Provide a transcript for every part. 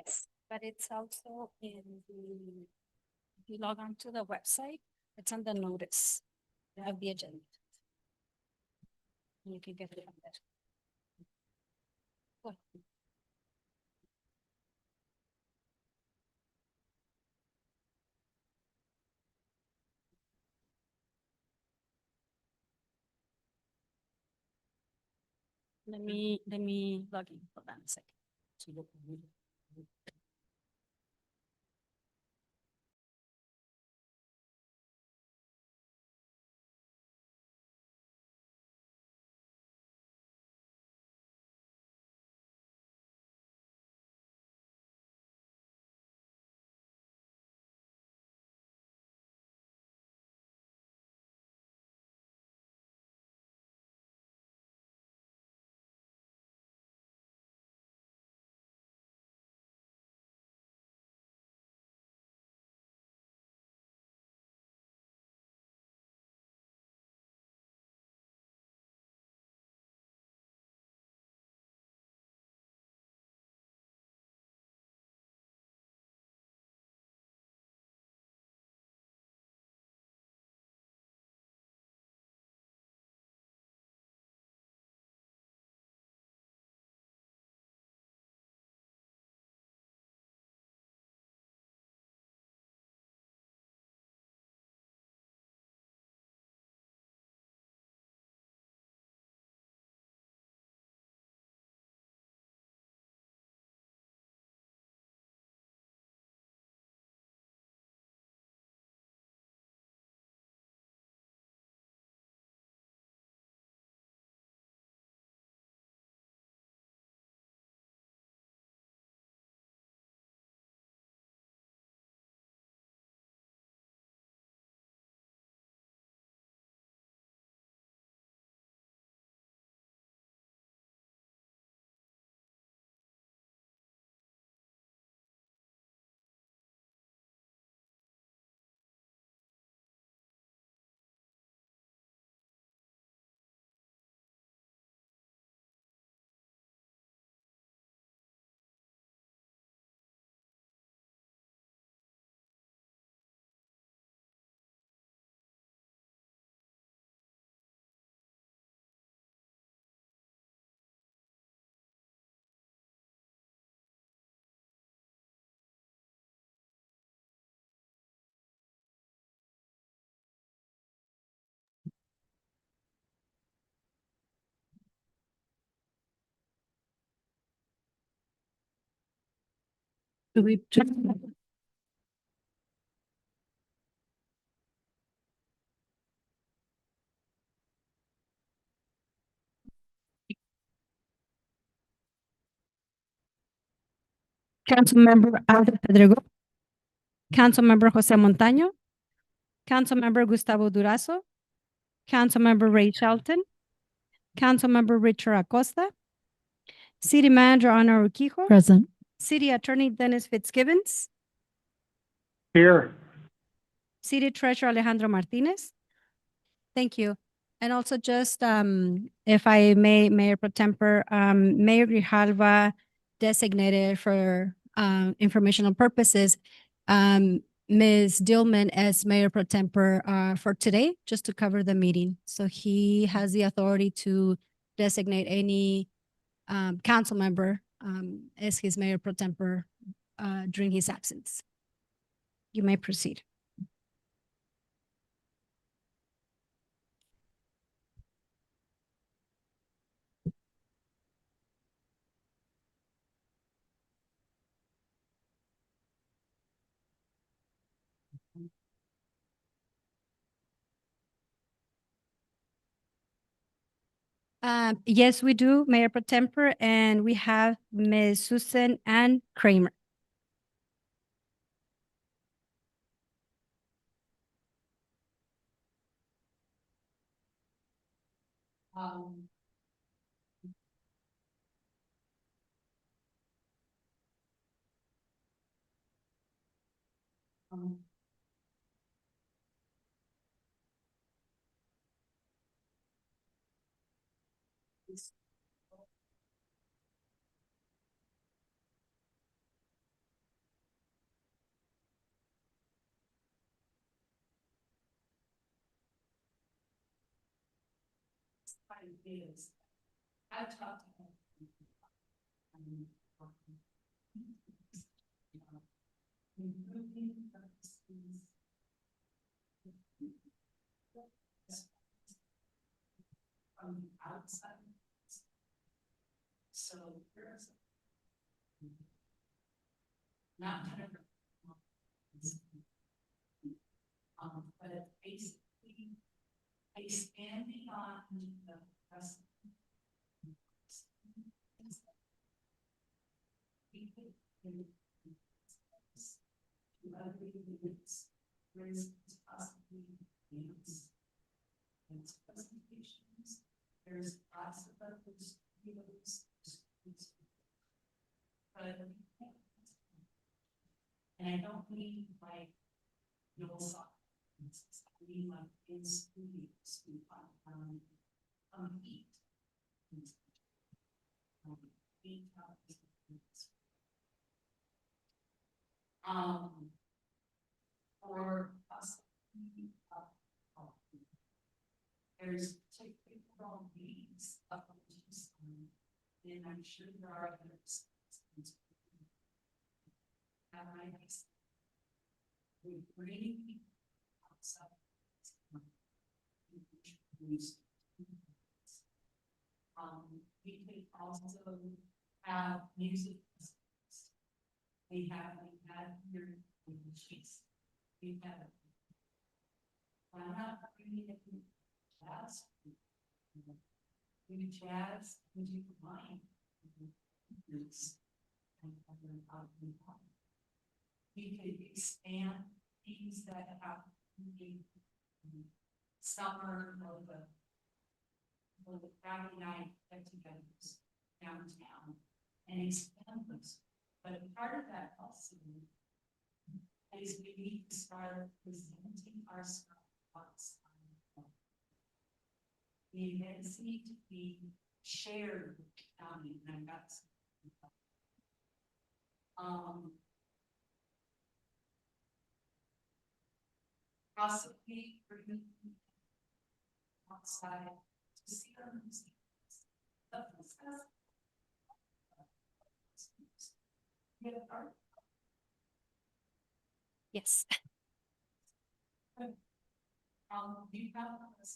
Yes, but it's also in the, if you log on to the website, it's on the notice of the agenda. You can get it on there. Go ahead. Let me log in. Hold on a second. Do we? Councilmember Aldo Pedrego. Councilmember Jose Montaño. Councilmember Gustavo Durazo. Councilmember Ray Shelton. Councilmember Richard Acosta. City Manager Ana Urquijo. Present. City Attorney Dennis Fitzgibbons. Here. City Treasurer Alejandro Martinez. Thank you. And also just, if I may, Mayor Pro Tempore, Mayor Grijalva designated for, informational purposes, Ms. Dillman as Mayor Pro Tempore, for today, just to cover the meeting. So he has the authority to designate any, council member, as his Mayor Pro Tempore, during his absence. You may proceed. Yes, we do, Mayor Pro Tempore, and we have Ms. Susan Ann Kramer. is, I've talked to him. Improving practices. From the outside. So there's. Not kind of. But basically, expanding on the precedent. We could. To other units, for instance, possibly dance and presentations. There's lots of others, videos, but and I don't mean like you'll saw. I mean like in studios, we eat. Eat or possibly there's technical needs of and I'm sure there are others. We bring outside. We could also have music. We had here in the streets. We have. Why not bringing it in jazz? We jazz, we do mine. We could expand things that have summer or the Friday night get-togethers downtown and expand those. But part of that also is we need to start presenting our stuff outside. The events need to be shared with the county, and that's possibly bring outside to see our museums. Yes. You have us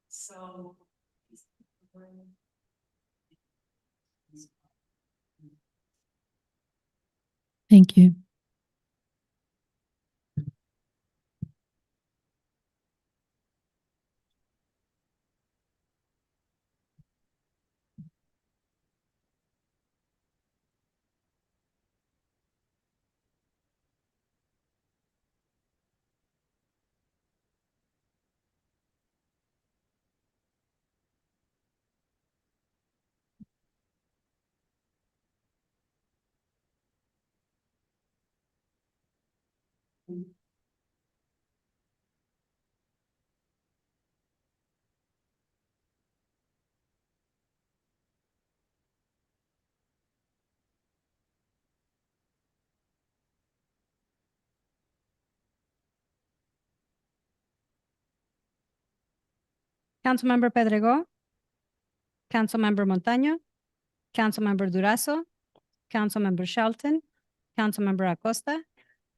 so. Thank you. Councilmember Pedrego, Councilmember Montaño, Councilmember Durazo, Councilmember Shelton, Councilmember Acosta,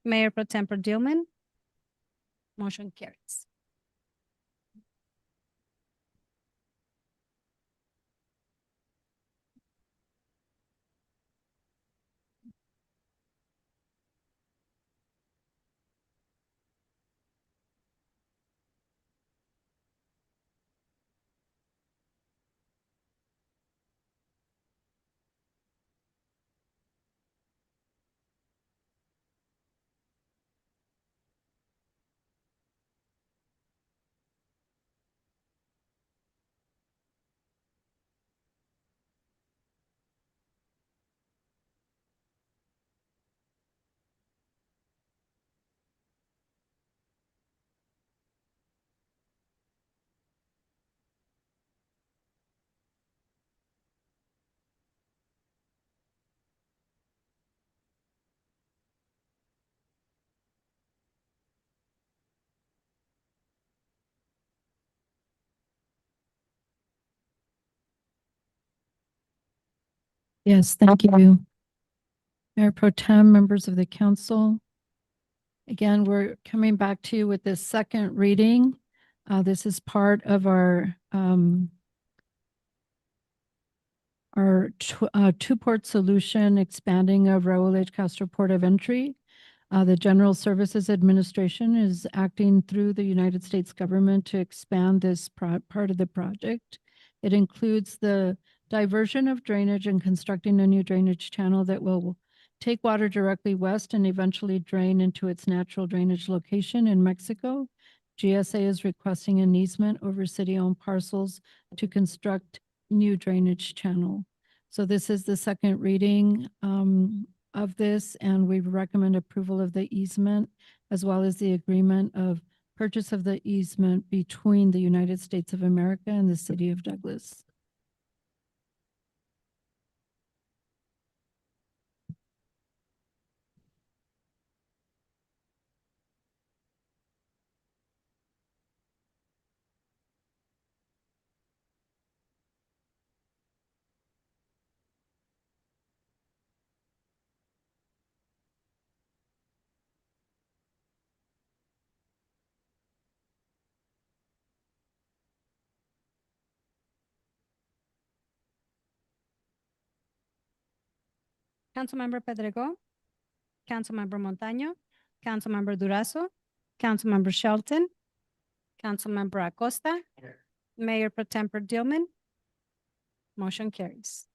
Mayor Pro Tempore Dillman. Motion carries. Yes, thank you. Mayor Pro Tem, members of the council. Again, we're coming back to you with this second reading. This is part of our two-port solution expanding of Raul H. Castro Port of Entry. The General Services Administration is acting through the United States government to expand this part of the project. It includes the diversion of drainage and constructing a new drainage channel that will take water directly west and eventually drain into its natural drainage location in Mexico. GSA is requesting an easement over city-owned parcels to construct new drainage channel. So this is the second reading of this, and we recommend approval of the easement as well as the agreement of purchase of the easement between the United States of America and the city of Douglas. Councilmember Pedrego, Councilmember Montaño, Councilmember Durazo, Councilmember Shelton, Councilmember Acosta, Mayor Pro Tempore Dillman. Motion carries.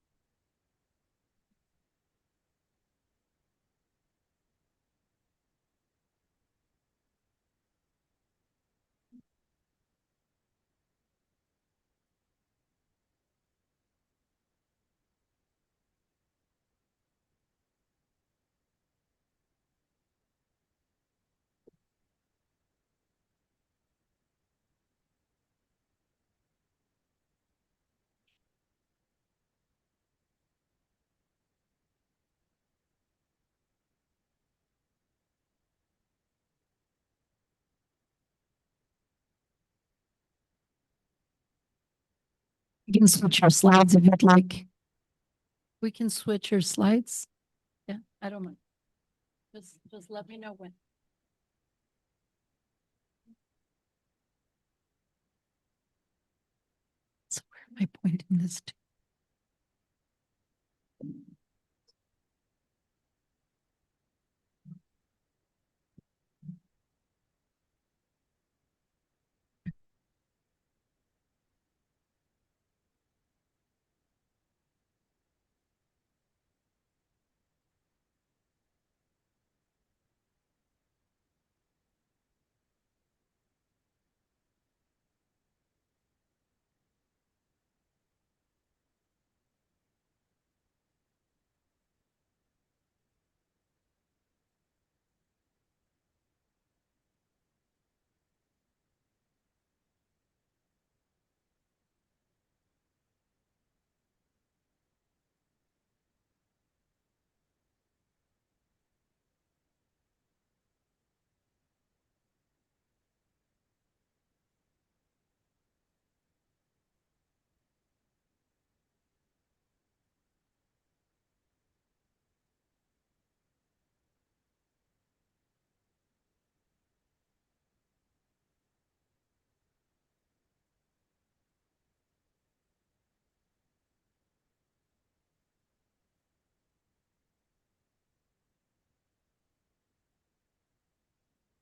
You can switch your slides if you'd like. We can switch your slides. Yeah, I don't mind. Just let me know when. So where am I pointing this to?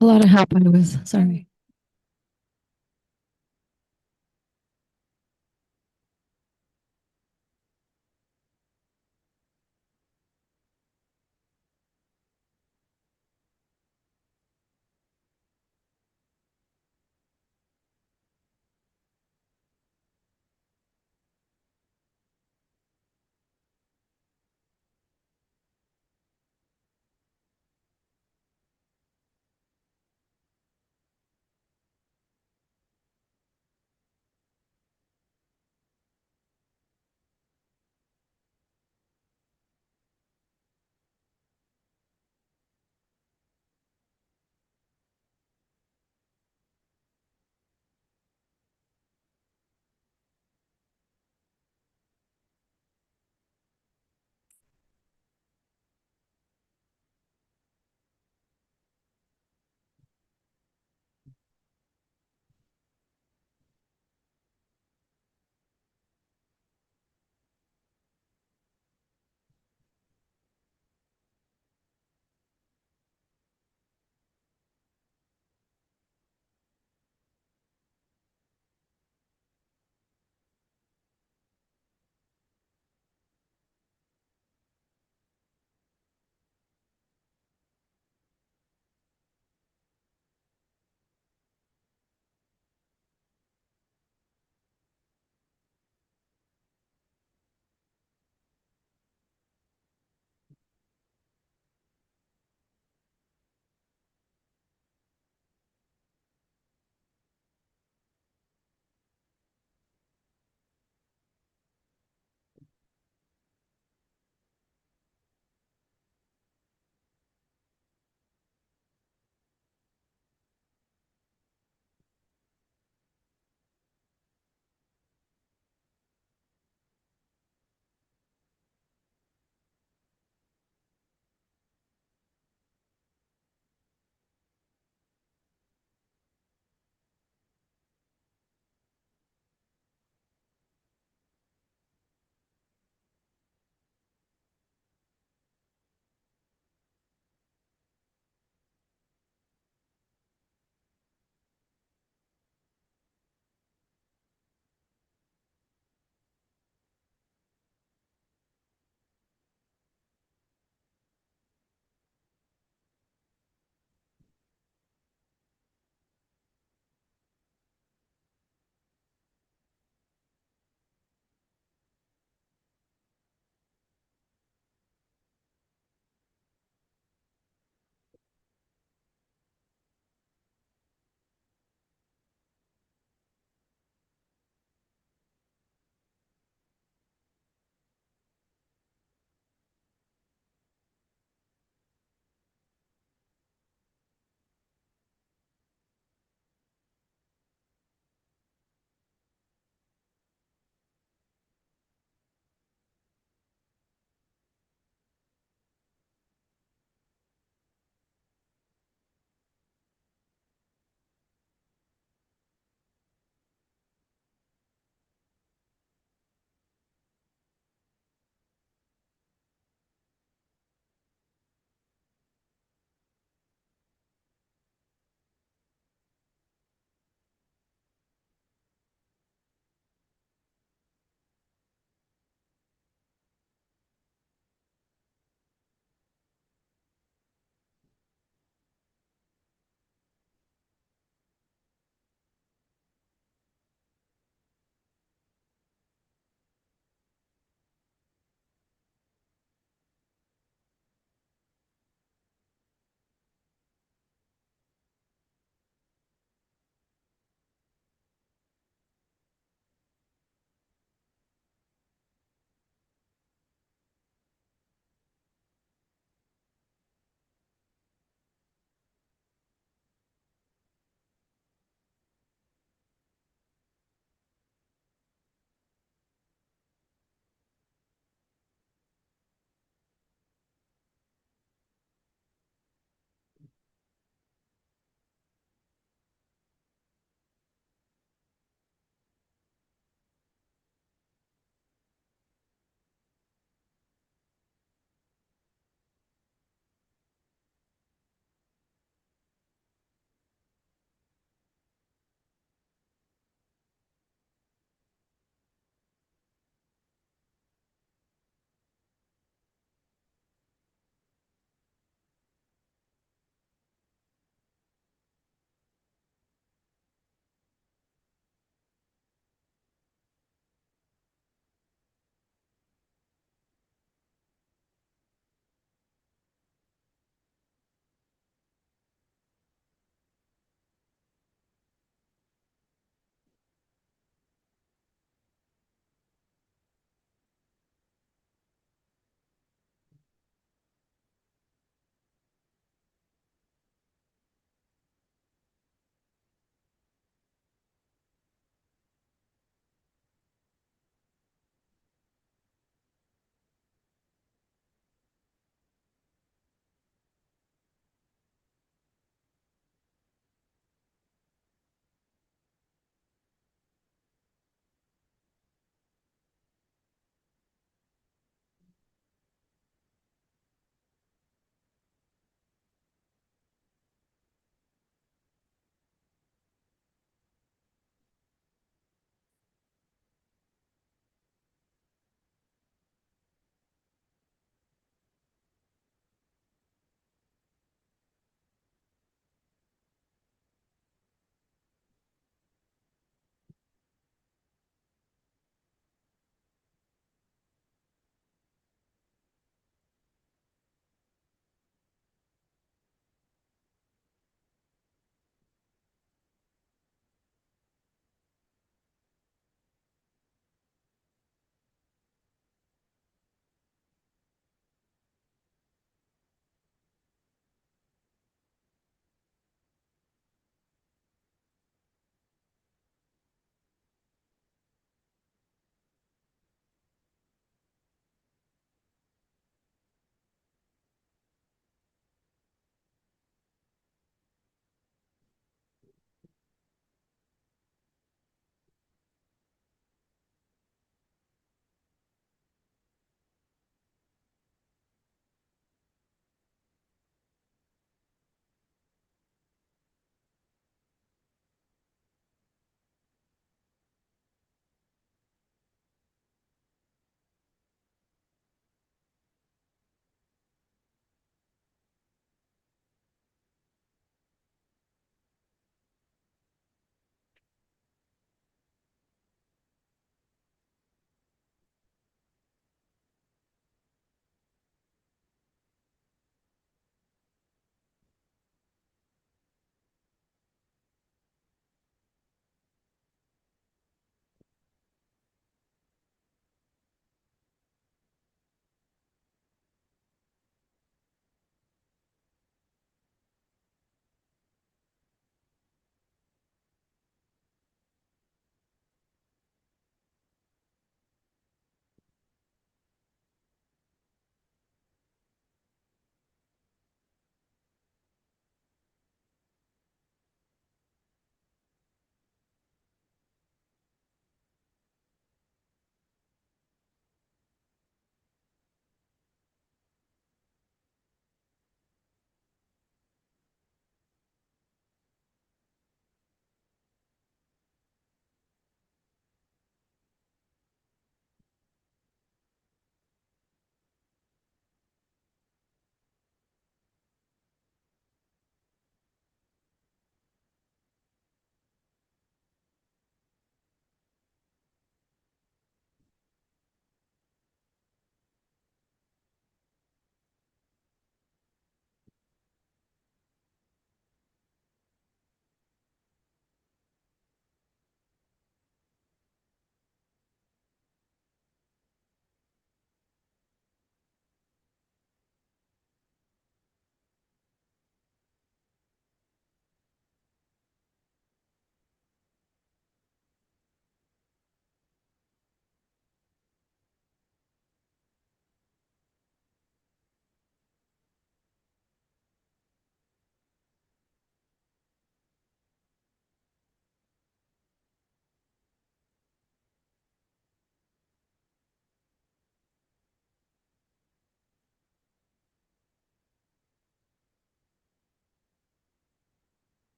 A lot of help I was, sorry.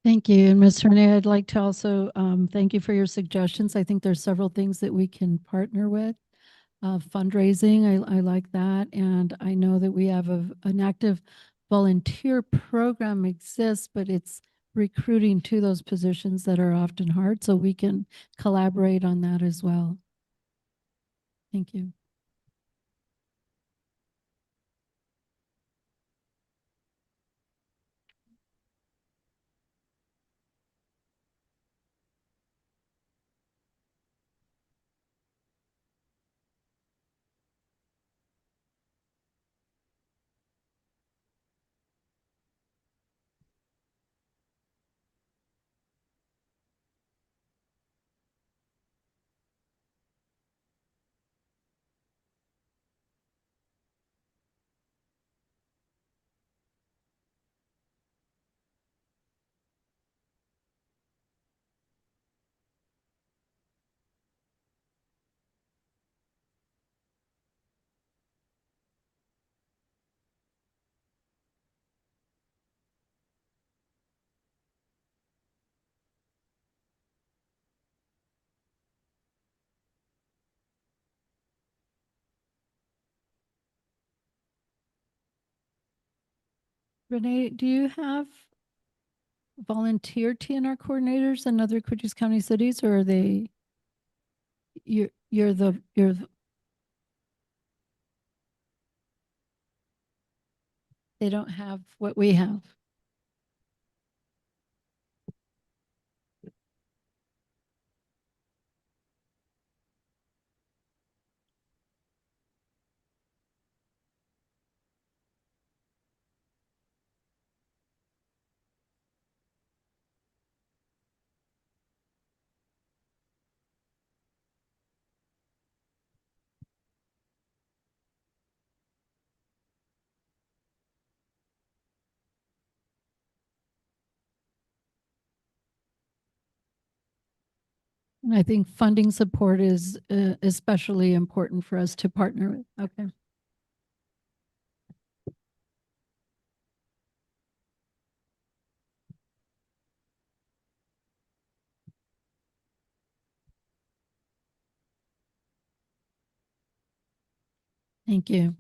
Thank you. And Ms. Renee, I'd like to also thank you for your suggestions. I think there's several things that we can partner with. Fundraising, I like that. And I know that we have an active volunteer program exists, but it's recruiting to those positions that are often hard. So we can collaborate on that as well. Thank you. Renee, do you have volunteer TNR coordinators in other Cochise County cities, or are they, they don't have what we have? And I think funding support is especially important for us to partner with. Okay. Thank you.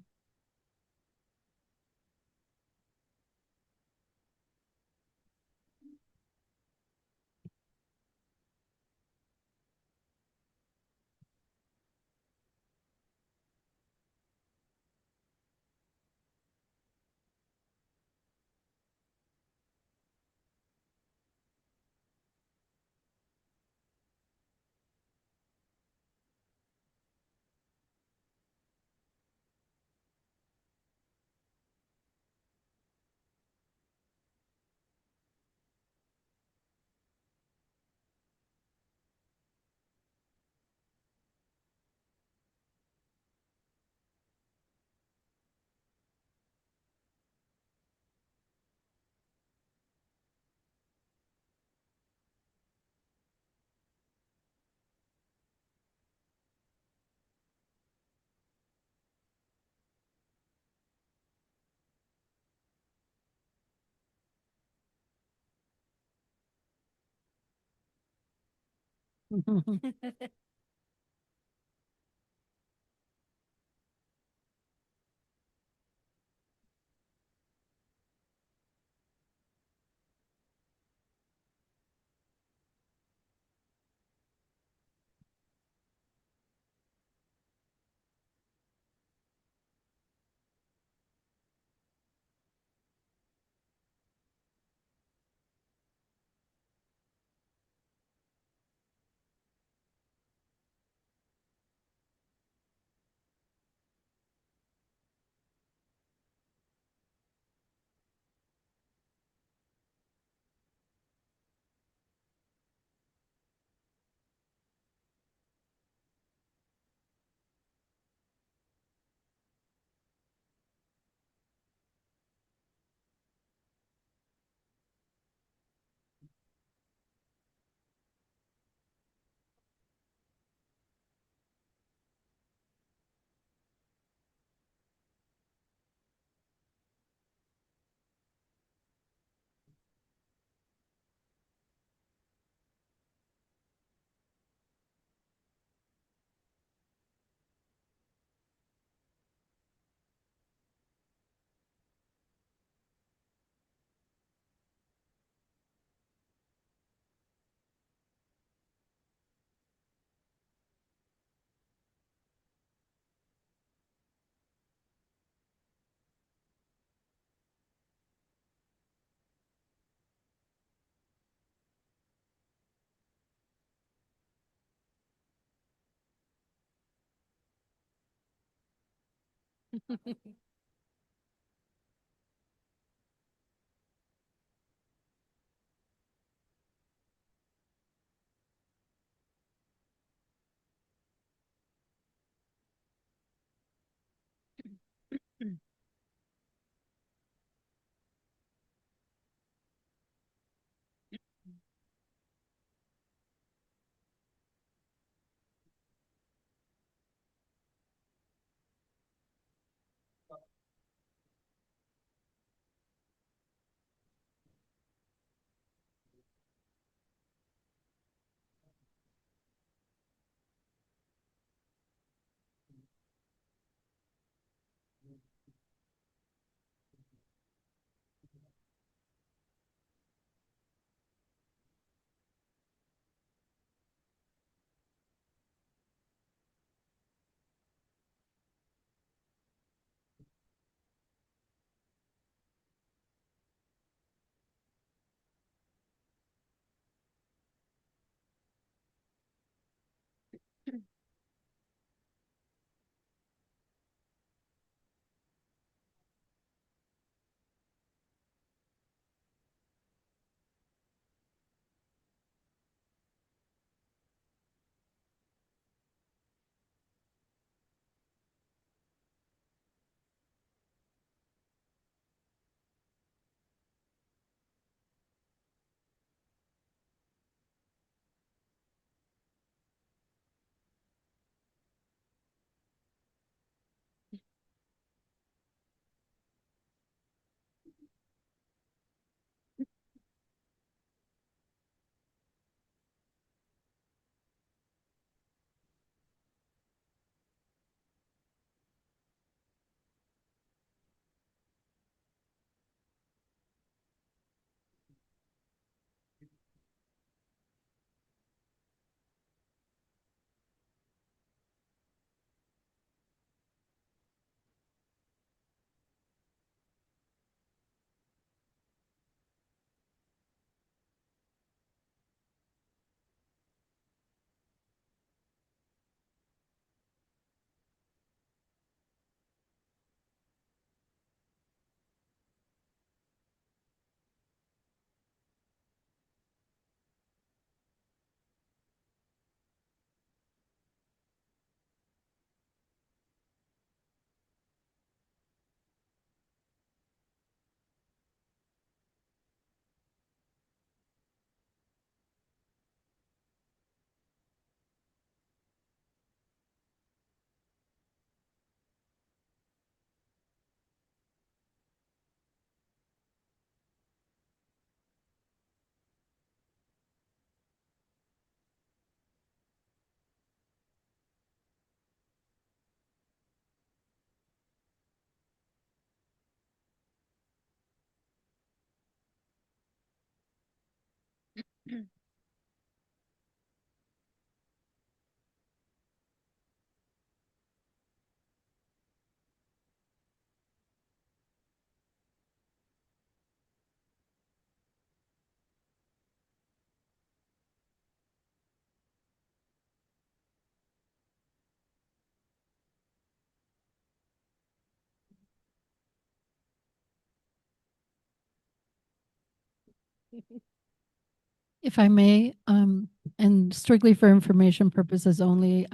If I may, and strictly for information purposes only,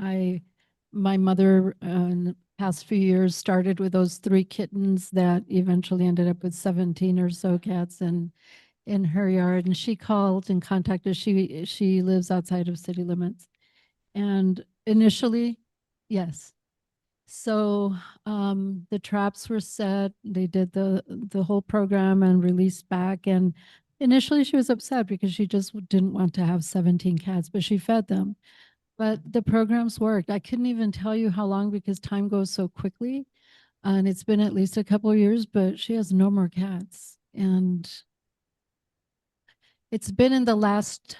my mother, in the past few years started with those 3 kittens that eventually ended up with 17 or so cats in her yard. And she called and contacted, she lives outside of city limits. And initially, yes. So the traps were set, they did the whole program and released back. And initially she was upset because she just didn't want to have 17 cats, but she fed them. But the programs worked. I couldn't even tell you how long because time goes so quickly. And it's been at least a couple of years, but she has no more cats. And it's been in the last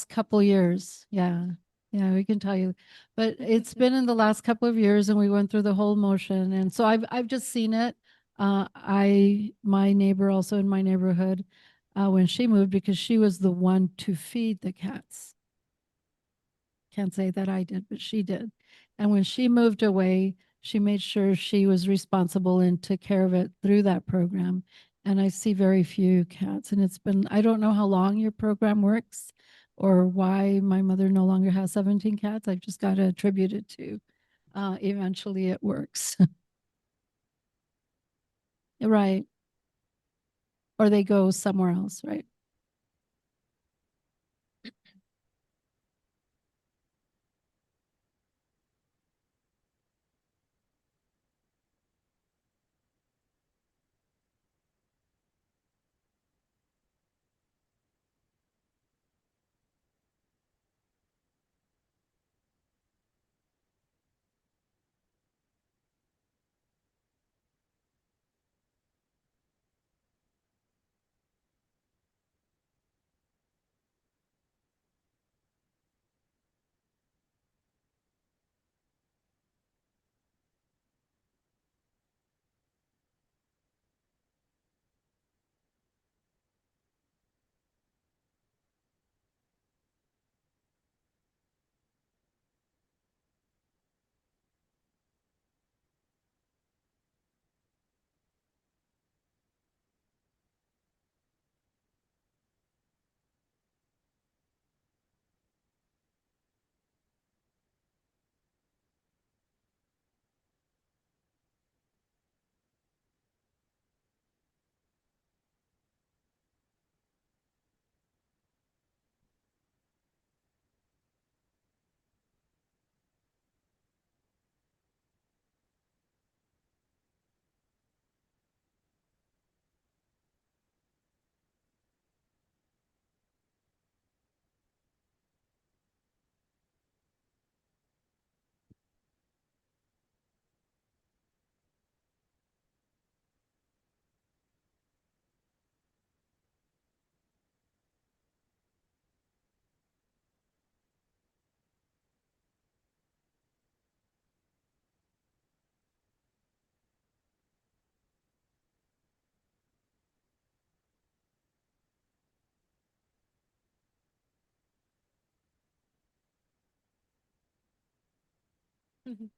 couple years. Yeah. Yeah, we can tell you. But it's been in the last couple of years and we went through the whole motion. And so I've just seen it. My neighbor also in my neighborhood, when she moved, because she was the one to feed the cats. Can't say that I did, but she did. And when she moved away, she made sure she was responsible and took care of it through that program. And I see very few cats. And it's been, I don't know how long your program works or why my mother no longer has 17 cats. I've just got to attribute it to eventually it works. Right. Or they go somewhere else, right? Mhm.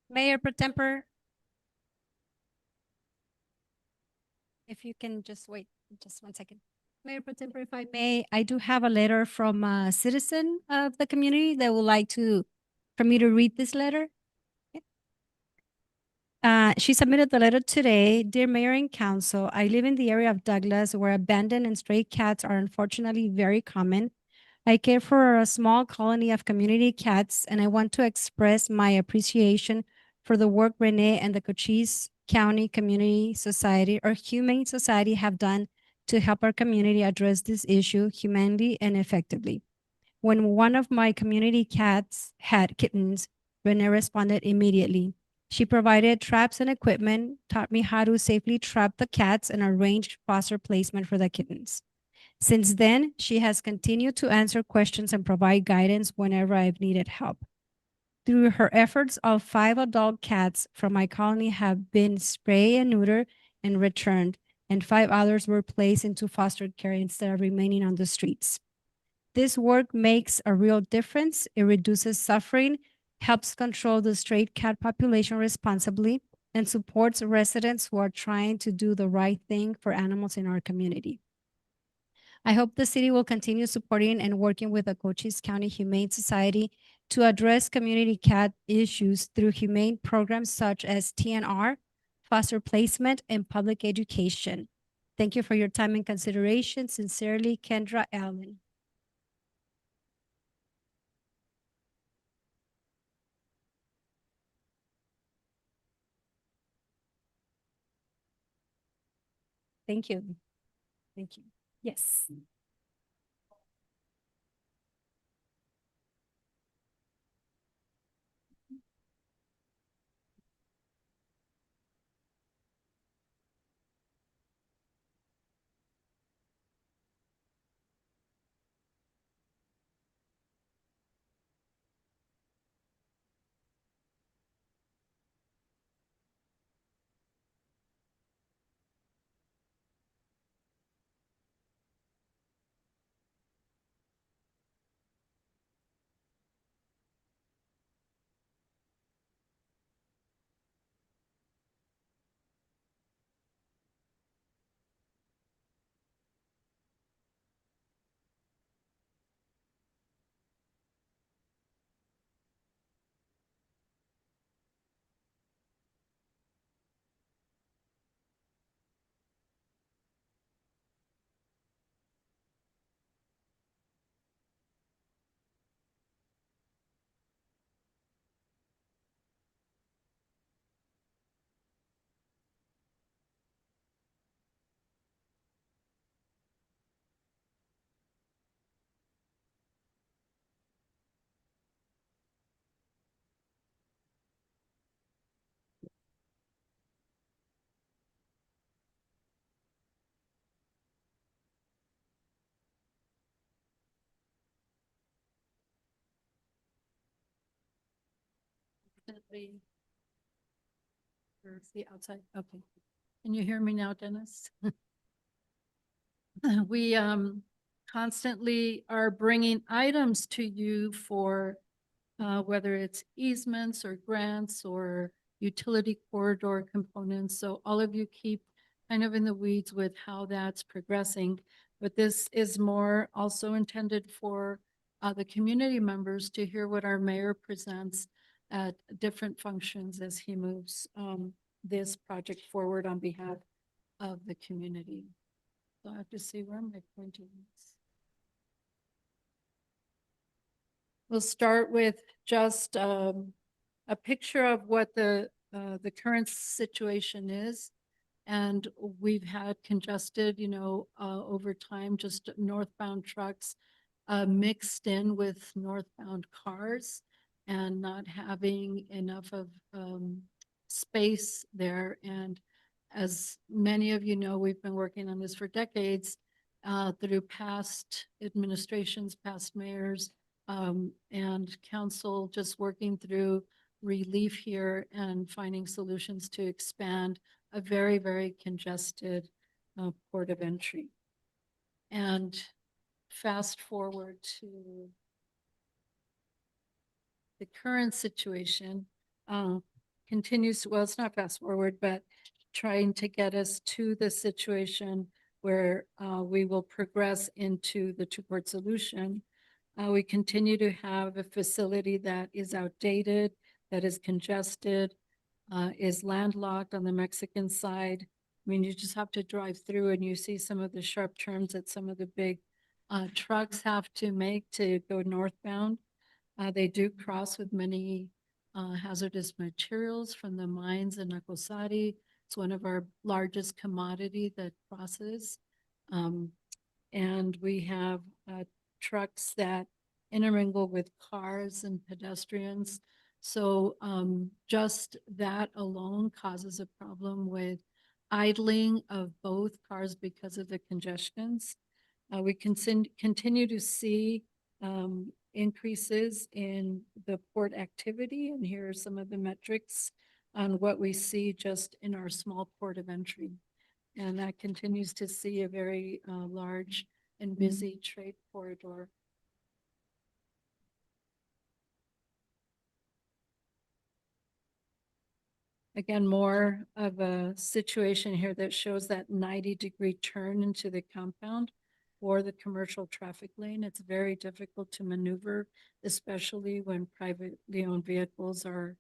Mayor Pro Tempore. If you can just wait just 1 second. Mayor Pro Tempore, if I may, I do have a letter from a citizen of the community that would like for me to read this letter. She submitted the letter today. Dear Mayor and Council, I live in the area of Douglas where abandoned and stray cats are unfortunately very common. I care for a small colony of community cats, and I want to express my appreciation for the work Renee and the Cochise County Community Society or Humane Society have done to help our community address this issue humanely and effectively. When one of my community cats had kittens, Renee responded immediately. She provided traps and equipment, taught me how to safely trap the cats, and arranged foster placement for the kittens. Since then, she has continued to answer questions and provide guidance whenever I've needed help. Through her efforts, all 5 adult cats from my colony have been spayed and neutered and returned, and 5 others were placed into foster care instead of remaining on the streets. This work makes a real difference. It reduces suffering, helps control the stray cat population responsibly, and supports residents who are trying to do the right thing for animals in our community. I hope the city will continue supporting and working with the Cochise County Humane Society to address community cat issues through humane programs such as TNR, foster placement, and public education. Thank you for your time and consideration. Sincerely, Kendra Allen. Thank you. Thank you. Yes. Or the outside, okay. Can you hear me now, Dennis? We constantly are bringing items to you for whether it's easements or grants or utility corridor components. So all of you keep kind of in the weeds with how that's progressing. But this is more also intended for the community members to hear what our mayor presents at different functions as he moves this project forward on behalf of the community. So I have to see where my pointer is. We'll start with just a picture of what the current situation is. And we've had congested, over time, just northbound trucks mixed in with northbound cars and not having enough of space there. And as many of you know, we've been working on this for decades through past administrations, past mayors, and council, just working through relief here and finding solutions to expand a very, very congested port of entry. And fast forward to the current situation, continues, well, it's not fast forward, but trying to get us to the situation where we will progress into the two-port solution. We continue to have a facility that is outdated, that is congested, is landlocked on the Mexican side. I mean, you just have to drive through and you see some of the sharp turns that some of the big trucks have to make to go northbound. They do cross with many hazardous materials from the mines in Nacosari. It's one of our largest commodity that crosses. And we have trucks that intermingle with cars and pedestrians. So just that alone causes a problem with idling of both cars because of the congestions. We continue to see increases in the port activity, and here are some of the metrics on what we see just in our small port of entry. And that continues to see a very large and busy trade corridor. Again, more of a situation here that shows that 90-degree turn into the compound or the commercial traffic lane. It's very difficult to maneuver, especially when privately owned vehicles are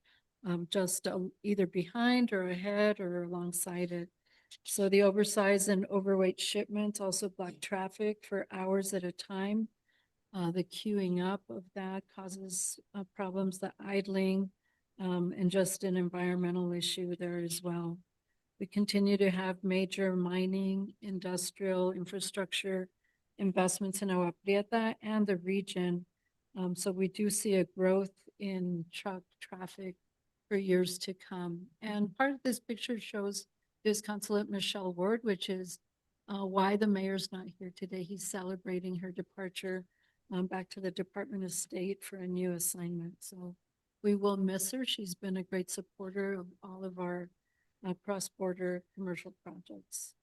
just either behind or ahead or alongside it. So the oversized and overweight shipments also block traffic for hours at a time. The queuing up of that causes problems, the idling, and just an environmental issue there as well. We continue to have major mining, industrial infrastructure investments in Agua Prieta and the region. So we do see a growth in truck traffic for years to come. And part of this picture shows this Consulate Michelle Ward, which is why the mayor's not here today. He's celebrating her departure back to the Department of State for a new assignment. So we will miss her. She's been a great supporter of all of our cross-border commercial projects.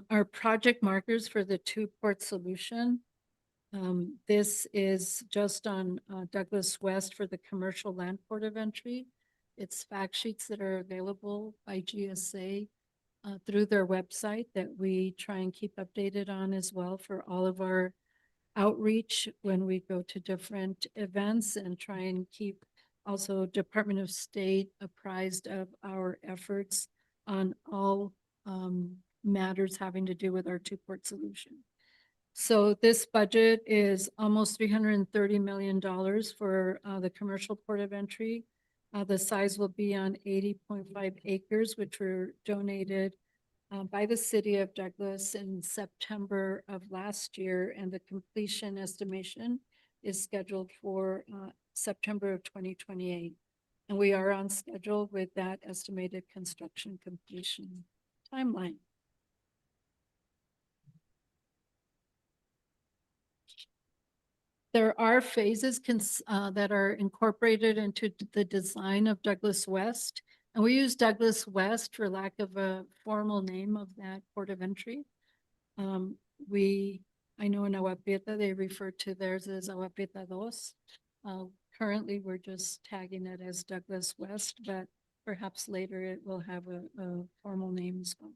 Our project markers for the two-port solution. This is just on Douglas West for the commercial land port of entry. It's fact sheets that are available by GSA through their website that we try and keep updated on as well for all of our outreach when we go to different events, and try and keep also Department of State apprised of our efforts on all matters having to do with our two-port solution. So this budget is almost $330 million for the commercial port of entry. The size will be on 80.5 acres, which were donated by the city of Douglas in September of last year, and the completion estimation is scheduled for September of 2028. And we are on schedule with that estimated construction completion timeline. There are phases that are incorporated into the design of Douglas West. And we use Douglas West for lack of a formal name of that port of entry. I know in Agua Prieta, they refer to theirs as Agua Prieta Dos. Currently, we're just tagging it as Douglas West, but perhaps later it will have a formal name as well.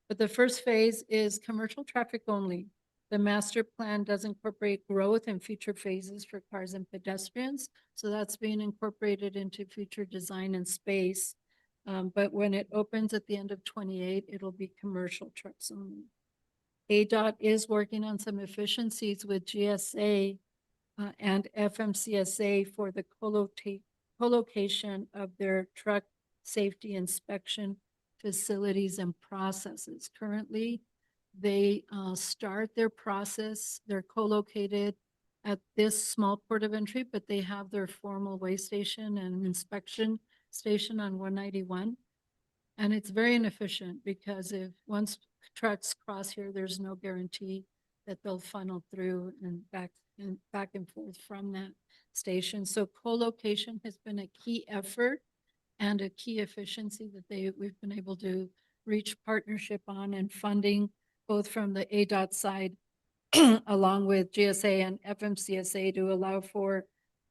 But the first phase is commercial traffic only. The master plan does incorporate growth in future phases for cars and pedestrians. So that's being incorporated into future design and space. But when it opens at the end of 28, it'll be commercial trucks only. ADOT is working on some efficiencies with GSA and FMCSA for the co-location of their truck safety inspection facilities and processes. Currently, they start their process, they're co-located at this small port of entry, but they have their formal weigh station and inspection station on 191. And it's very inefficient because if once trucks cross here, there's no guarantee that they'll funnel through and back and forth from that station. So co-location has been a key effort, and a key efficiency that we've been able to reach partnership on and funding, both from the ADOT side along with GSA and FMCSA to allow for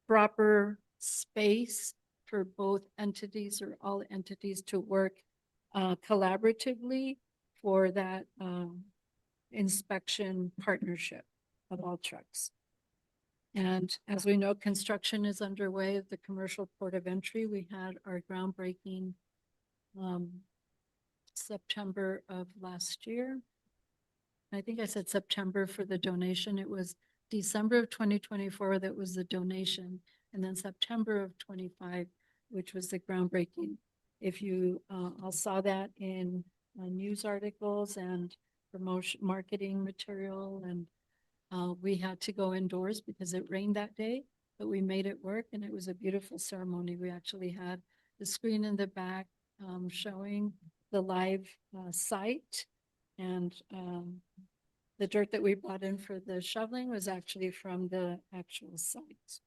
proper space for both entities or all entities to work collaboratively for that inspection partnership of all trucks. And as we know, construction is underway of the commercial port of entry. We had our groundbreaking September of last year. I think I said September for the donation. It was December of 2024 that was the donation, and then September of 25, which was the groundbreaking. If you all saw that in news articles and promotion marketing material, and we had to go indoors because it rained that day, but we made it work, and it was a beautiful ceremony. We actually had the screen in the back showing the live site, and the dirt that we brought in for the shoveling was actually from the actual site.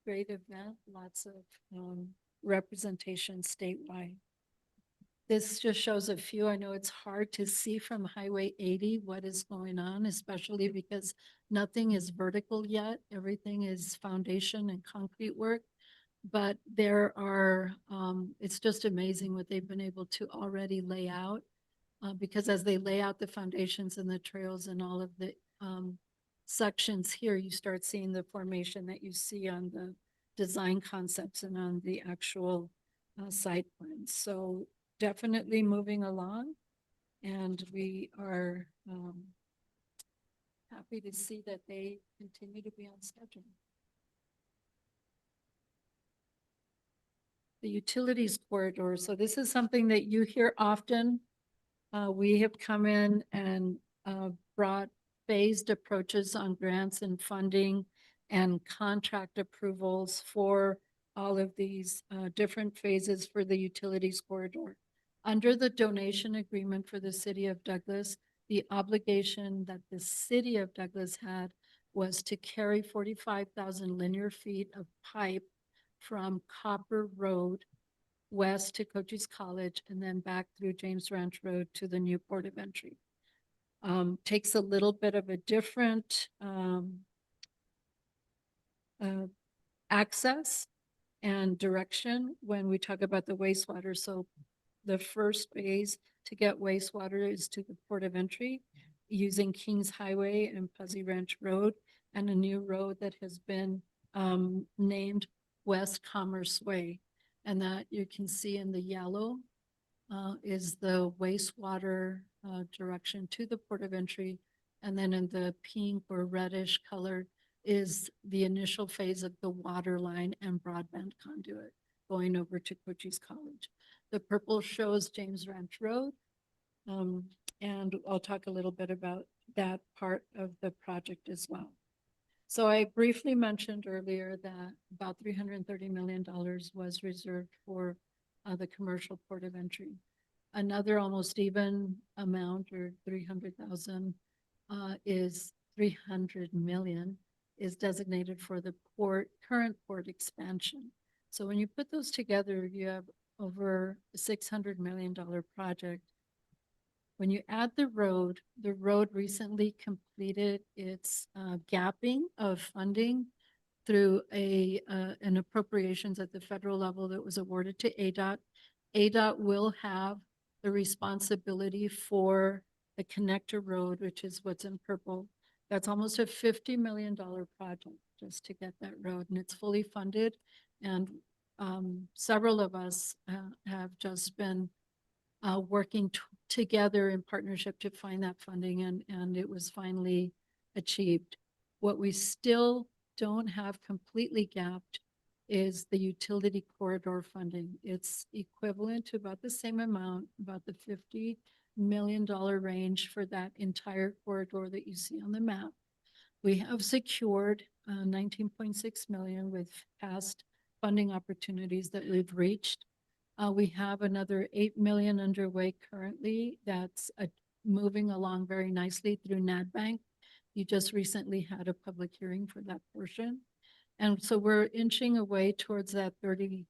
Great event, lots of representation statewide. This just shows a few. I know it's hard to see from Highway 80 what is going on, especially because nothing is vertical yet. Everything is foundation and concrete work. But there are, it's just amazing what they've been able to already lay out. Because as they lay out the foundations and the trails and all of the sections here, you start seeing the formation that you see on the design concepts and on the actual site plans. So definitely moving along, and we are happy to see that they continue to be on schedule. The utilities corridor. So this is something that you hear often. We have come in and brought phased approaches on grants and funding and contract approvals for all of these different phases for the utilities corridor. Under the donation agreement for the city of Douglas, the obligation that the city of Douglas had was to carry 45,000 linear feet of pipe from Copper Road west to Cochise College and then back through James Ranch Road to the new port of entry. Takes a little bit of a different access and direction when we talk about the wastewater. So the first phase to get wastewater is to the port of entry using Kings Highway and Puzzy Ranch Road and a new road that has been named West Commerce Way. And that you can see in the yellow is the wastewater direction to the port of entry. And then in the pink or reddish color is the initial phase of the water line and broadband conduit going over to Cochise College. The purple shows James Ranch Road. And I'll talk a little bit about that part of the project as well. So I briefly mentioned earlier that about $330 million was reserved for the commercial port of entry. Another almost even amount, or 300,000, is 300 million is designated for the current port expansion. So when you put those together, you have over a $600 million project. When you add the road recently completed its gapping of funding through an appropriations at the federal level that was awarded to ADOT. ADOT will have the responsibility for the connector road, which is what's in purple. That's almost a $50 million project just to get that road, and it's fully funded. And several of us have just been working together in partnership to find that funding, and it was finally achieved. What we still don't have completely gapped is the utility corridor funding. It's equivalent to about the same amount, about the $50 million range for that entire corridor that you see on the map. We have secured 19.6 million with past funding opportunities that we've reached. We have another 8 million underway currently that's moving along very nicely through NADBank. You just recently had a public hearing for that portion. And so we're inching away towards that 30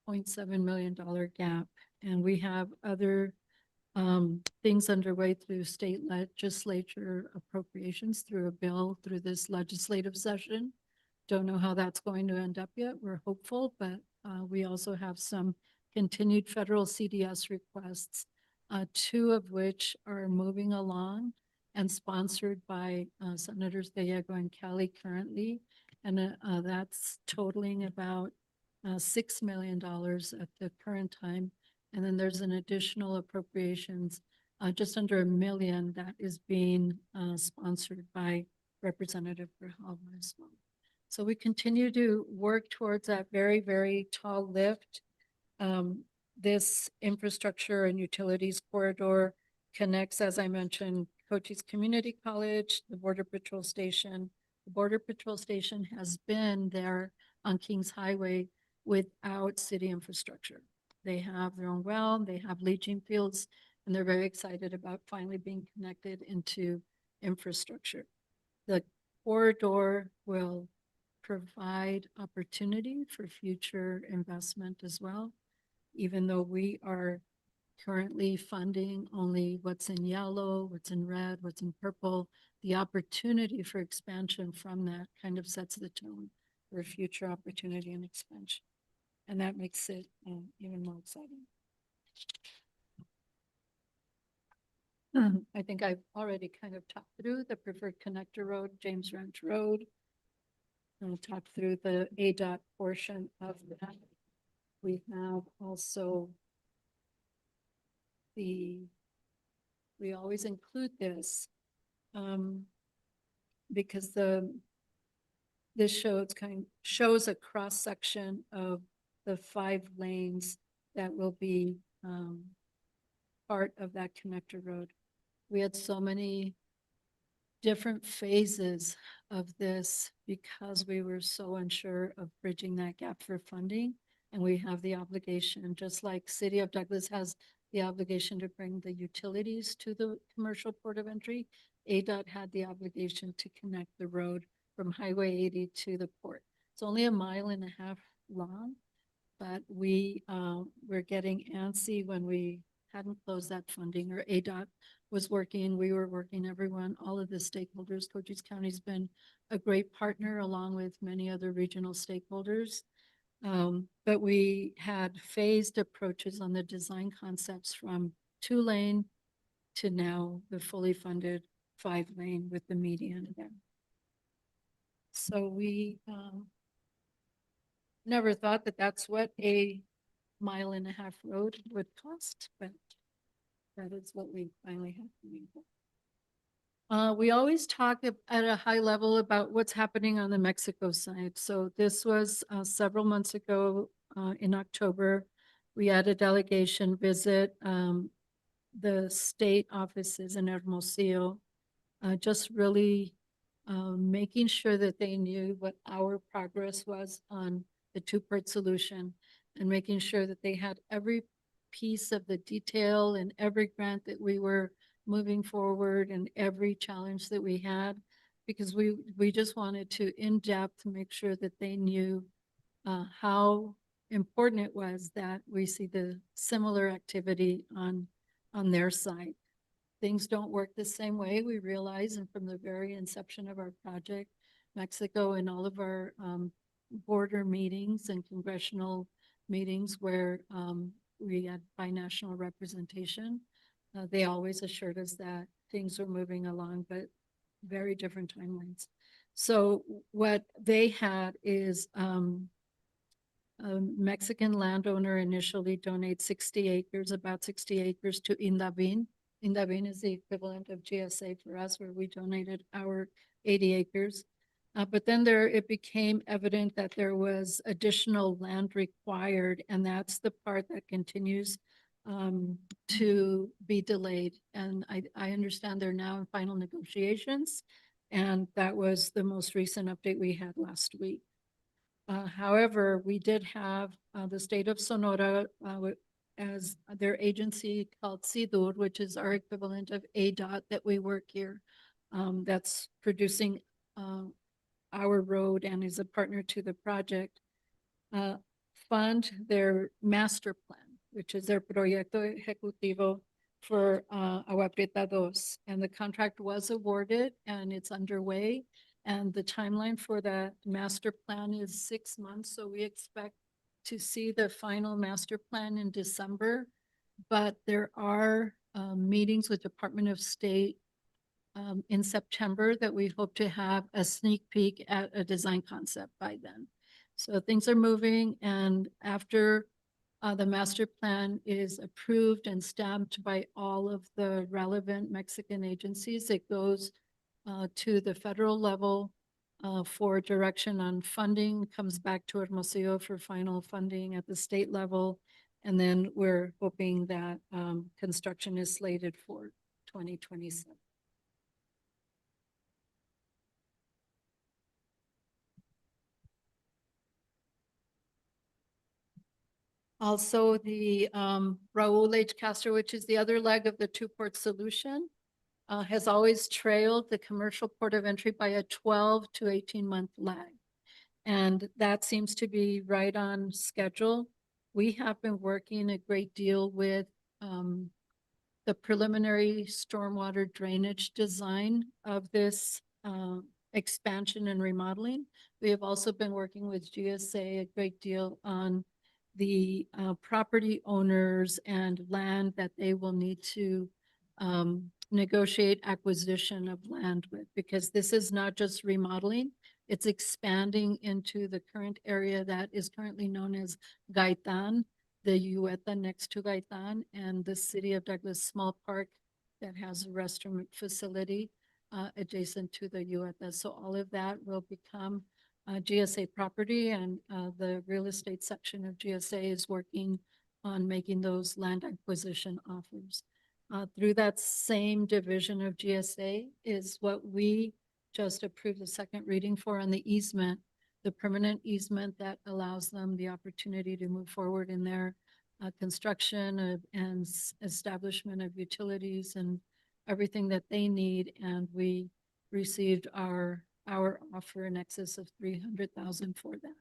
$0.7 million gap. And we have other things underway through state legislature appropriations through a bill through this legislative session. Don't know how that's going to end up yet. We're hopeful, but we also have some continued federal CDS requests, two of which are moving along and sponsored by Senators Gallego and Kelly currently. And that's totaling about $6 million at the current time. And then there's an additional appropriations, just under $1 million that is being sponsored by Representative Grijalva as well. So we continue to work towards that very, very tall lift. This infrastructure and utilities corridor connects, as I mentioned, Cochise Community College, the Border Patrol Station. The Border Patrol Station has been there on Kings Highway without city infrastructure. They have their own well, they have leaching fields, and they're very excited about finally being connected into infrastructure. The corridor will provide opportunity for future investment as well, even though we are currently funding only what's in yellow, what's in red, what's in purple. The opportunity for expansion from that kind of sets the tone for future opportunity and expansion. And that makes it even more exciting. I think I've already kind of talked through the preferred connector road, James Ranch Road. I'll talk through the ADOT portion of that. We have also we always include this because this shows a cross section of the 5 lanes that will be part of that connector road. We had so many different phases of this because we were so unsure of bridging that gap for funding. And we have the obligation, just like City of Douglas has the obligation to bring the utilities to the commercial port of entry, ADOT had the obligation to connect the road from Highway 80 to the port. It's only 1.5 miles long, but we're getting antsy when we hadn't closed that funding, or ADOT was working, we were working, everyone, all of the stakeholders. Cochise County's been a great partner along with many other regional stakeholders. But we had phased approaches on the design concepts from 2-lane to now the fully funded 5-lane with the median again. So we never thought that that's what 1.5 mile road would cost, but that is what we finally have to do. We always talk at a high level about what's happening on the Mexico side. So this was several months ago in October. We had a delegation visit the state offices in Hermosillo, just really making sure that they knew what our progress was on the 2-part solution, and making sure that they had every piece of the detail and every grant that we were moving forward and every challenge that we had, because we just wanted to in-depth make sure that they knew how important it was that we see the similar activity on their side. Things don't work the same way, we realize, and from the very inception of our project, Mexico and all of our border meetings and congressional meetings where we had binational representation, they always assured us that things were moving along, but very different timelines. So what they had is a Mexican landowner initially donate 60 acres, about 60 acres to Indavin. Indavin is the equivalent of GSA for us, where we donated our 80 acres. But then it became evident that there was additional land required, and that's the part that continues to be delayed. And I understand they're now in final negotiations, and that was the most recent update we had last week. However, we did have the state of Sonora as their agency called CIDUR, which is our equivalent of ADOT that we work here, that's producing our road and is a partner to the project, fund their master plan, which is their proyecto ejecutivo for Agua Prieta Dos. And the contract was awarded and it's underway. And the timeline for the master plan is 6 months. So we expect to see the final master plan in December. But there are meetings with Department of State in September that we hope to have a sneak peek at a design concept by then. So things are moving, and after the master plan is approved and stamped by all of the relevant Mexican agencies, it goes to the federal level for direction on funding, comes back to Hermosillo for final funding at the state level. And then we're hoping that construction is slated for 2027. Also, the Raul H. Castro, which is the other leg of the two-port solution, has always trailed the commercial port of entry by a 12 to 18-month lag. And that seems to be right on schedule. We have been working a great deal with the preliminary stormwater drainage design of this expansion and remodeling. We have also been working with GSA a great deal on the property owners and land that they will need to negotiate acquisition of land with, because this is not just remodeling, it's expanding into the current area that is currently known as Gaitan, the Ueta next to Gaitan, and the City of Douglas Small Park that has a restroom facility adjacent to the Ueta. So all of that will become GSA property, and the real estate section of GSA is working on making those land acquisition offers. Through that same division of GSA is what we just approved the second reading for on the easement, the permanent easement that allows them the opportunity to move forward in their construction and establishment of utilities and everything that they need. And we received our offer in excess of 300,000 for that.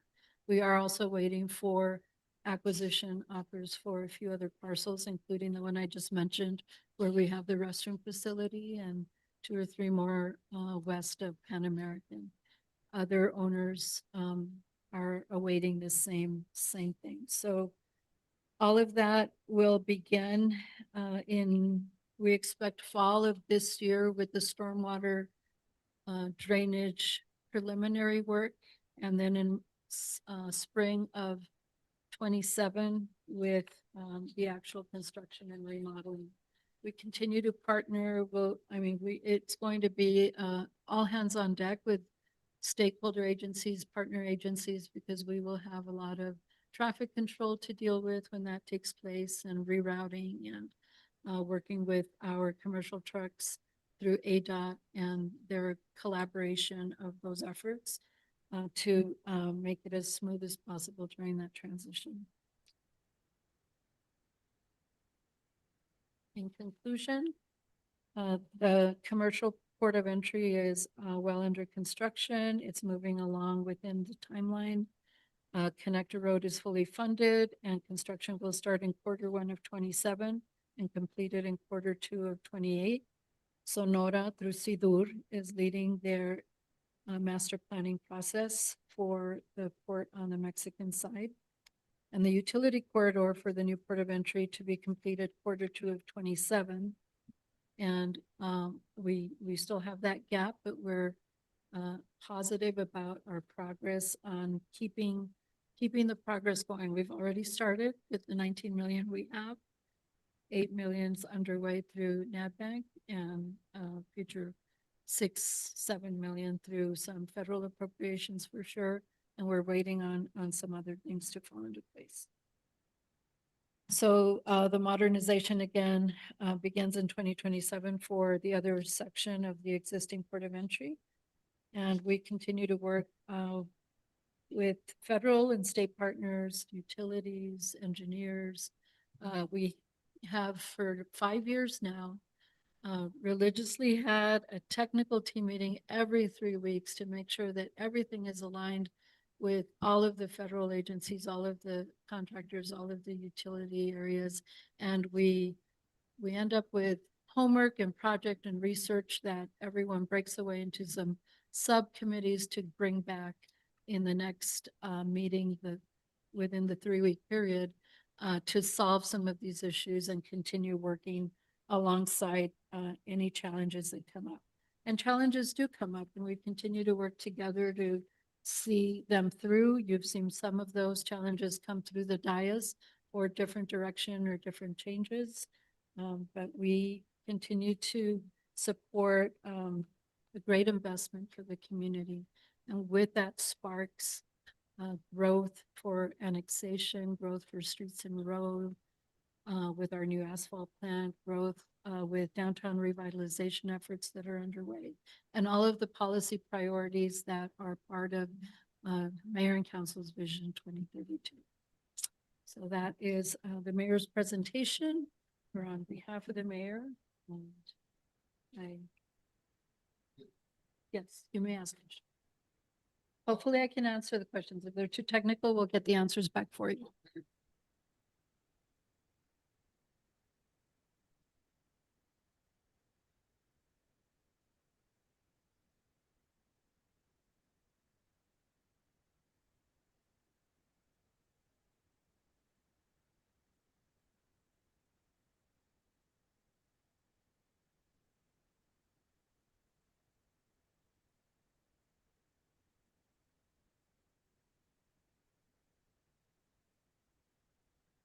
We are also waiting for acquisition offers for a few other parcels, including the one I just mentioned, where we have the restroom facility, and 2 or 3 more west of Pan American. Other owners are awaiting the same thing. So all of that will begin we expect fall of this year with the stormwater drainage preliminary work, and then in spring of 27 with the actual construction and remodeling. We continue to partner. It's going to be all hands on deck with stakeholder agencies, partner agencies, because we will have a lot of traffic control to deal with when that takes place, and rerouting, and working with our commercial trucks through ADOT and their collaboration of those efforts to make it as smooth as possible during that transition. In conclusion, the commercial port of entry is well under construction. It's moving along within the timeline. Connector Road is fully funded, and construction will start in Q1 of 27 and completed in Q2 of 28. Sonora through SIDUR is leading their master planning process for the port on the Mexican side. And the utility corridor for the new port of entry to be completed Q2 of 27. And we still have that gap, but we're positive about our progress on keeping the progress going. We've already started with the 19 million we have. 8 million's underway through NADBank, and future 6-7 million through some federal appropriations for sure. And we're waiting on some other things to fall into place. So the modernization again begins in 2027 for the other section of the existing port of entry. And we continue to work with federal and state partners, utilities, engineers. We have for 5 years now religiously had a technical team meeting every 3 weeks to make sure that everything is aligned with all of the federal agencies, all of the contractors, all of the utility areas. And we end up with homework and project and research that everyone breaks away into some subcommittees to bring back in the next meeting within the 3-week period to solve some of these issues and continue working alongside any challenges that come up. And challenges do come up, and we continue to work together to see them through. You've seen some of those challenges come through the dais for different direction or different changes. But we continue to support a great investment for the community. And with that sparks growth for annexation, growth for streets and road, with our new asphalt plant, growth with downtown revitalization efforts that are underway, and all of the policy priorities that are part of Mayor and Council's Vision 2032. So that is the mayor's presentation. We're on behalf of the mayor. And yes, you may ask. Hopefully I can answer the questions. If they're too technical, we'll get the answers back for you.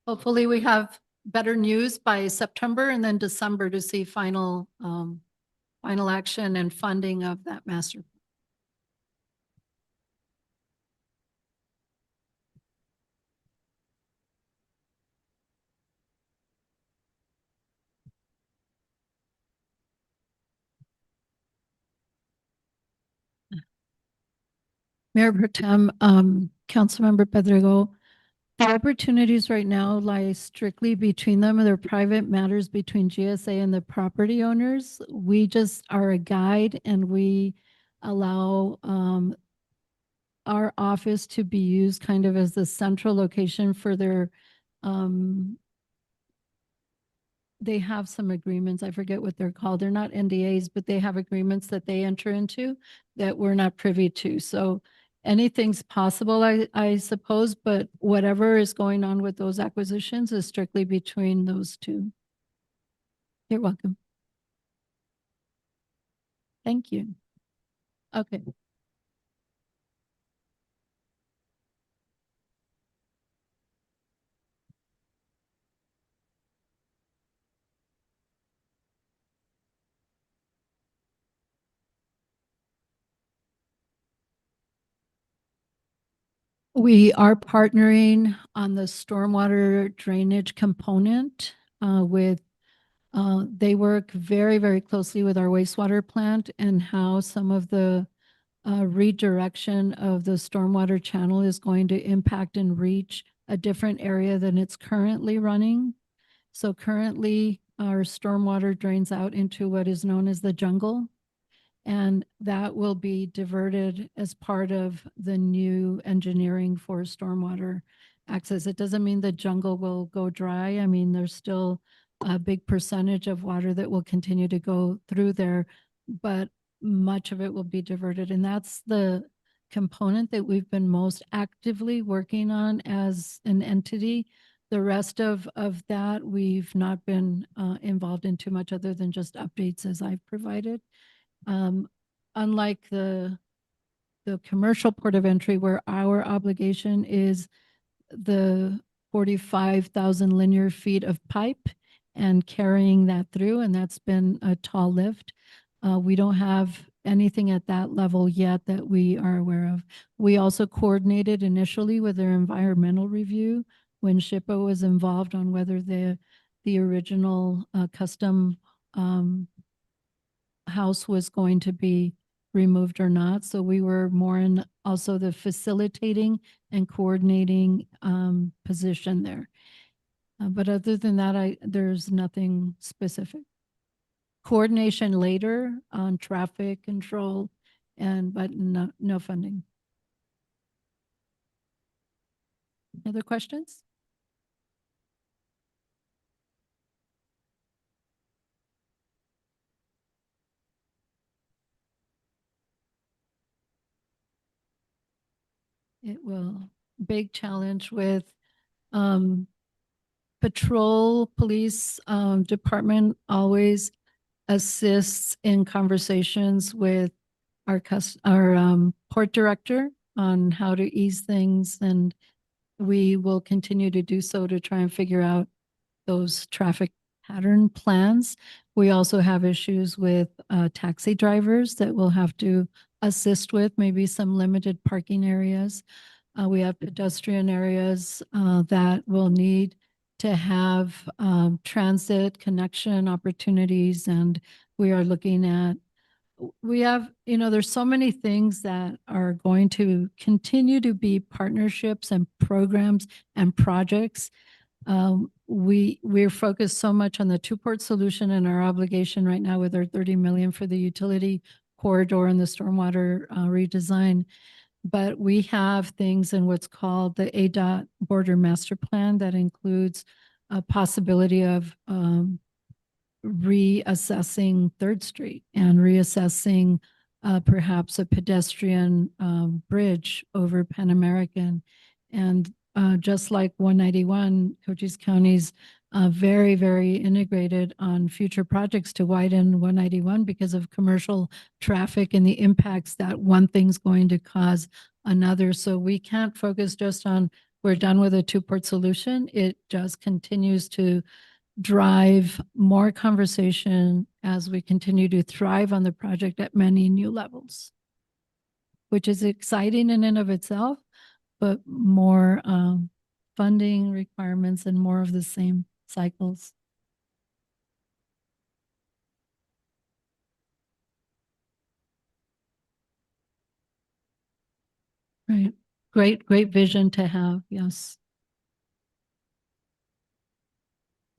Hopefully we have better news by September and then December to see final action and funding of that master. Mayor Pro Tem, Councilmember Pedrego, the opportunities right now lie strictly between them. They're private matters between GSA and the property owners. We just are a guide, and we allow our office to be used kind of as the central location for their they have some agreements. I forget what they're called. They're not NDAs, but they have agreements that they enter into that we're not privy to. So anything's possible, I suppose, but whatever is going on with those acquisitions is strictly between those two. You're welcome. Thank you. Okay. We are partnering on the stormwater drainage component with, they work very, very closely with our wastewater plant and how some of the redirection of the stormwater channel is going to impact and reach a different area than it's currently running. So currently our stormwater drains out into what is known as the jungle. And that will be diverted as part of the new engineering for stormwater access. It doesn't mean the jungle will go dry. I mean, there's still a big percentage of water that will continue to go through there, but much of it will be diverted. And that's the component that we've been most actively working on as an entity. The rest of that, we've not been involved in too much other than just updates as I've provided. Unlike the commercial port of entry, where our obligation is the 45,000 linear feet of pipe and carrying that through, and that's been a tall lift. We don't have anything at that level yet that we are aware of. We also coordinated initially with their environmental review when SHPO was involved on whether the original custom house was going to be removed or not. So we were more in also the facilitating and coordinating position there. But other than that, there's nothing specific. Coordination later on traffic control, but no funding. Other questions? It will. Big challenge with um, patrol, police department always assists in conversations with our port director on how to ease things, and we will continue to do so to try and figure out those traffic pattern plans. We also have issues with taxi drivers that we'll have to assist with, maybe some limited parking areas. We have pedestrian areas that will need to have transit connection opportunities, and we are looking at we have, there's so many things that are going to continue to be partnerships and programs and projects. We're focused so much on the two-port solution and our obligation right now with our 30 million for the utility corridor and the stormwater redesign. But we have things in what's called the ADOT Border Master Plan that includes a possibility of reassessing Third Street and reassessing perhaps a pedestrian bridge over Pan American. And just like 191, Cochise County's very, very integrated on future projects to widen 191 because of commercial traffic and the impacts that one thing's going to cause another. So we can't focus just on we're done with a two-port solution. It just continues to drive more conversation as we continue to thrive on the project at many new levels, which is exciting in and of itself, but more funding requirements and more of the same cycles. Right. Great vision to have. Yes.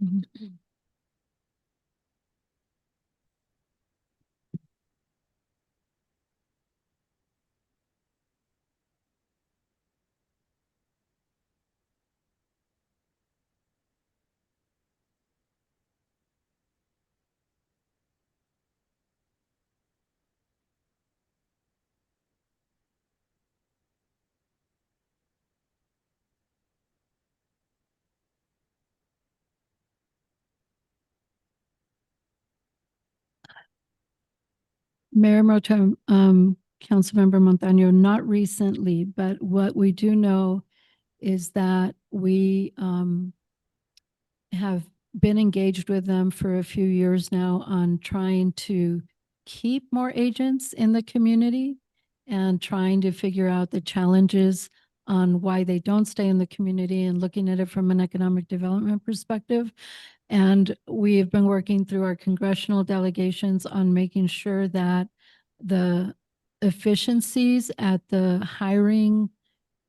Mhm. Mayor Moto, Councilmember Montaño, not recently, but what we do know is that we have been engaged with them for a few years now on trying to keep more agents in the community and trying to figure out the challenges on why they don't stay in the community and looking at it from an economic development perspective. And we have been working through our congressional delegations on making sure that the efficiencies at the hiring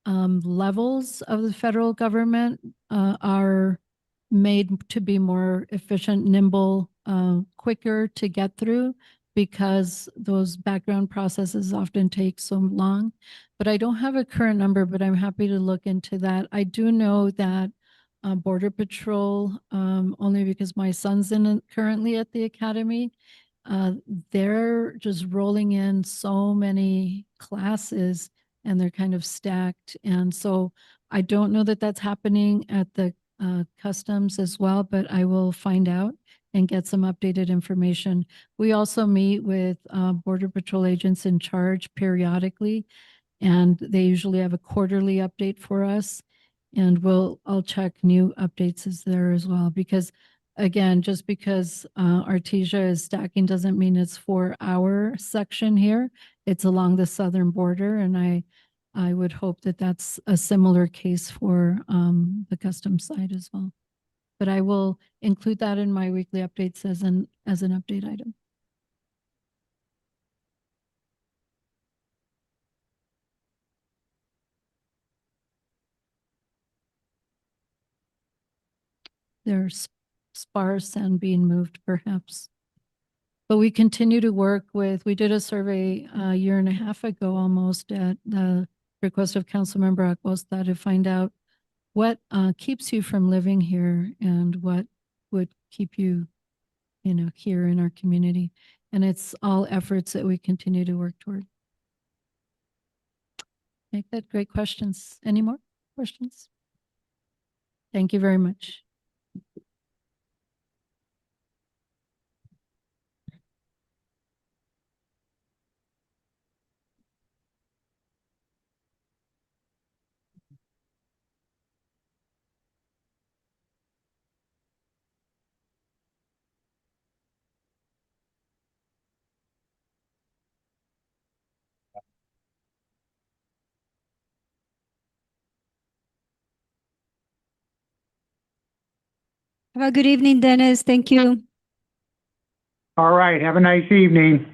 levels of the federal government are made to be more efficient, nimble, quicker to get through because those background processes often take so long. But I don't have a current number, but I'm happy to look into that. I do know that Border Patrol, only because my son's currently at the academy, they're just rolling in so many classes and they're kind of stacked. And so I don't know that that's happening at the customs as well, but I will find out and get some updated information. We also meet with Border Patrol agents in charge periodically, and they usually have a quarterly update for us. And I'll check new updates is there as well, because again, just because Artesia is stacking doesn't mean it's for our section here. It's along the southern border, and I would hope that that's a similar case for the customs side as well. But I will include that in my weekly updates as an update item. They're sparse and being moved perhaps. But we continue to work with, we did a survey a year and a half ago almost at the request of Councilmember Acosta to find out what keeps you from living here and what would keep you, here in our community. And it's all efforts that we continue to work toward. Make that great questions. Any more questions? Thank you very much. Have a good evening, Dennis. Thank you. All right, have a nice evening.